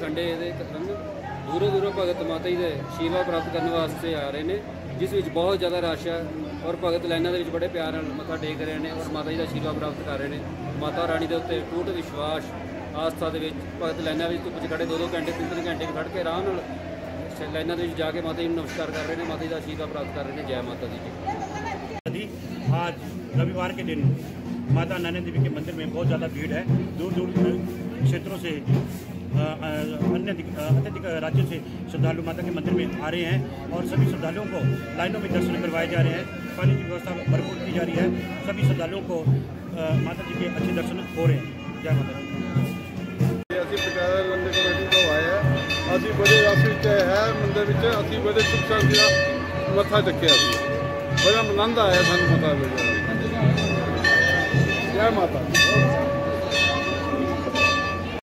Sunday दे कारण दूरों दूरों भगत माता जी के आशीर्वाद प्राप्त करने वास्ते आ रहे हैं, जिस विच बहुत ज़्यादा रश है और भगत लाइनों के बड़े प्यार नाल मत्था टेक रहे हैं और माता जी का आशीर्वाद प्राप्त कर रहे हैं। माता रानी के उत्ते टूट विश्वास आस्था के भगत लाइनों में धुप्प खड़े 2-2 घंटे 3-3 घंटे खड़ के आराम नाल लाइनों के जाके माता जी नमस्कार कर रहे हैं, माता जी का आशीर्वाद प्राप्त कर रहे हैं। जय माता दी। आज रविवार के दिन माता नैना देवी के मंदिर में बहुत ज़्यादा भीड़ है। दूर दूर क्षेत्रों से अन्य अत्यधिक राज्यों से श्रद्धालु माता के मंदिर में आ रहे हैं और सभी श्रद्धालुओं को लाइनों में दर्शन करवाए जा रहे हैं। पानी की व्यवस्था भरपूर की जा रही है। सभी श्रद्धालुओं को माता जी के अच्छे दर्शन हो रहे हैं। जय माता दी। ਅਸੀਂ ਪਟਿਆਲਾ ਲੰਗਰ ਕਮੇਟੀ ਤੋਂ ਆਏ ਹਾਂ। ਅਸੀਂ ਬੜੇ ਰਸ ਵਿੱਚ ਹੈ ਮੰਦਰ ਵਿੱਚ, ਅਸੀਂ ਬੜੇ ਸੁੱਖ ਸ਼ਾਂਤੀ ਨਾਲ ਮੱਥਾ ਟੇਕਿਆ ਸੀ। ਬੜਾ ਆਨੰਦ ਆਇਆ ਸਾਨੂੰ ਮੱਥਾ ਟੇਕ ਕੇ। ਜੈ ਮਾਤਾ।